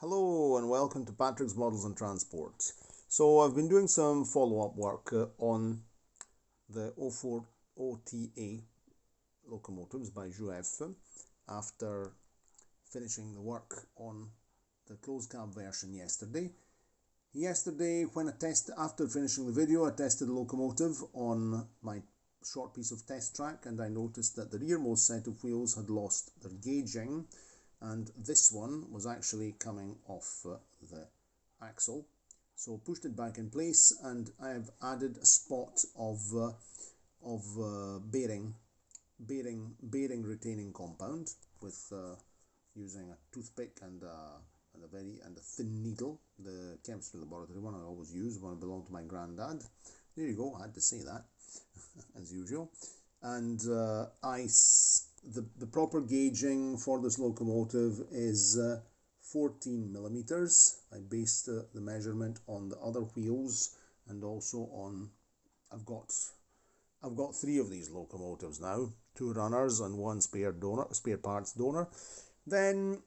Hello and welcome to Patrick's Models and Transport. So I've been doing some follow-up work on the 04 OTA locomotives by Jouef after finishing the work on the closed cab version yesterday. After finishing the video, I tested the locomotive on my short piece of test track, and I noticed that the rearmost set of wheels had lost their gauging, and this one was actually coming off the axle. So pushed it back in place, and I have added a spot of bearing retaining compound with using a toothpick and a thin needle, the chemistry laboratory one I always use when I belong to my granddad. There you go, I had to say that as usual. And the proper gauging for this locomotive is 14 millimeters. I based the measurement on the other wheels, and also on I've got 3 of these locomotives now, 2 runners and 1 spare parts donor. Then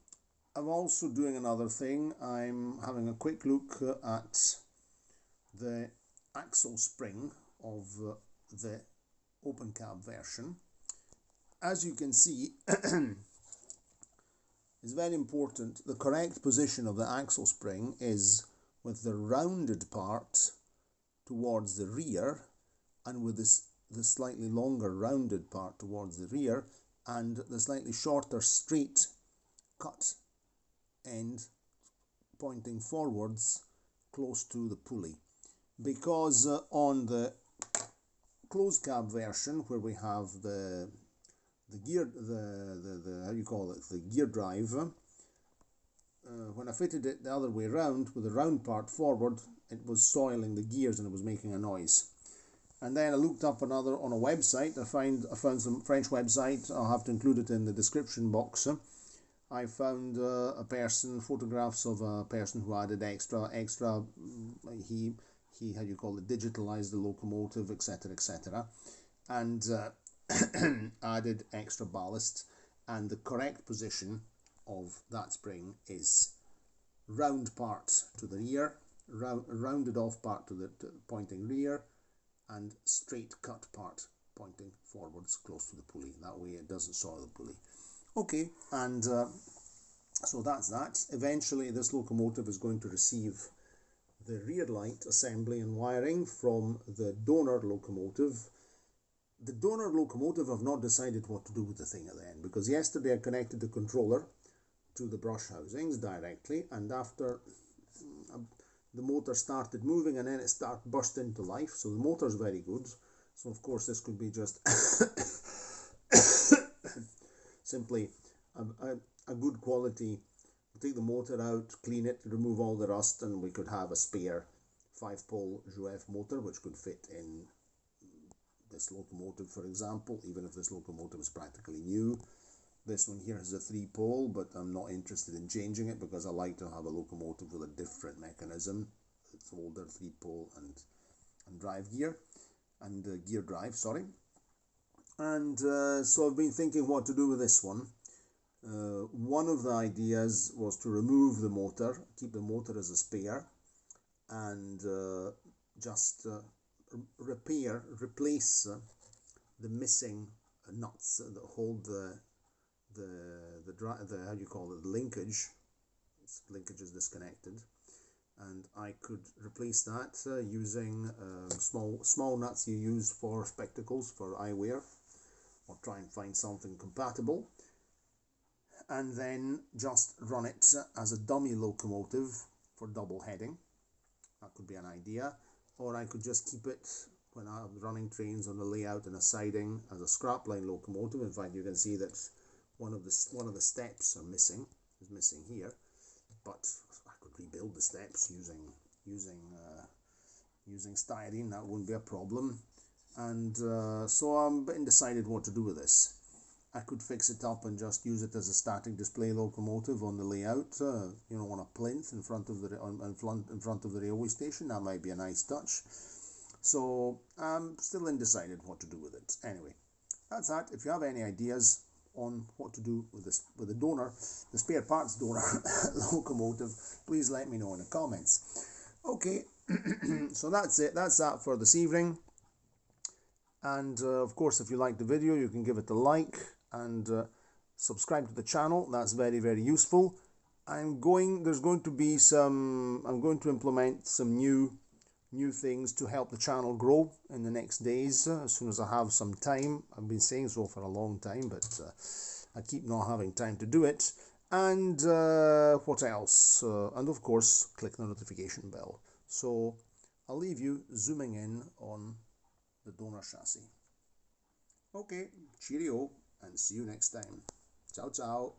I'm also doing another thing. I'm having a quick look at the axle spring of the open cab version. As you can see, it's very important. The correct position of the axle spring is with the rounded part towards the rear, and with the slightly longer rounded part towards the rear, and the slightly shorter straight cut end pointing forwards close to the pulley. Because on the closed cab version, where we have the gear drive, when I fitted it the other way around with the round part forward, it was soiling the gears and it was making a noise. And then I looked up on a website. I found some French website. I'll have to include it in the description box. I found photographs of a person who added extra. He digitalized the locomotive, etc., and added extra ballast. And the correct position of that spring is round part to the rear, rounded off part to the pointing rear, and straight cut part pointing forwards close to the pulley. That way it doesn't soil the pulley. Okay, and so that's that. Eventually this locomotive is going to receive the rear light assembly and wiring from the donor locomotive. The donor locomotive, I've not decided what to do with the thing at the end, because yesterday I connected the controller to the brush housings directly, and after the motor started moving, and then it burst into life. So the motor's very good. So of course this could be just simply a good quality. Take the motor out, clean it, remove all the rust, and we could have a spare 5-pole Jouef motor which could fit in this locomotive, for example, even if this locomotive is practically new. This one here is a 3-pole, but I'm not interested in changing it because I like to have a locomotive with a different mechanism. It's older, 3-pole and drive gear, and gear drive, sorry. And so I've been thinking what to do with this one. One of the ideas was to remove the motor, keep the motor as a spare, and just replace the missing nuts that hold the linkage. Linkage is disconnected, and I could replace that using small nuts you use for spectacles, for eyewear, or try and find something compatible, and then just run it as a dummy locomotive for double heading. That could be an idea. Or I could just keep it when I'm running trains on the layout and a siding as a scrapline locomotive. In fact, you can see that one of the steps is missing here, but I could rebuild the steps using styrene. That wouldn't be a problem. And so I'm undecided what to do with this. I could fix it up and just use it as a static display locomotive on the layout, on a plinth in front of the railway station. That might be a nice touch. So I'm still undecided what to do with it. Anyway, that's that. If you have any ideas on what to do with this, with the donor, the spare parts donor locomotive, please let me know in the comments. Okay, so that's it. That's that for this evening. And of course, if you like the video, you can give it a like and subscribe to the channel. That's very, very useful. I'm going to implement some new things to help the channel grow in the next days, as soon as I have some time. I've been saying so for a long time, but I keep not having time to do it. And what else? And of course, click the notification bell. So I'll leave you zooming in on the donor chassis. Okay, cheerio, and see you next time. Ciao, ciao.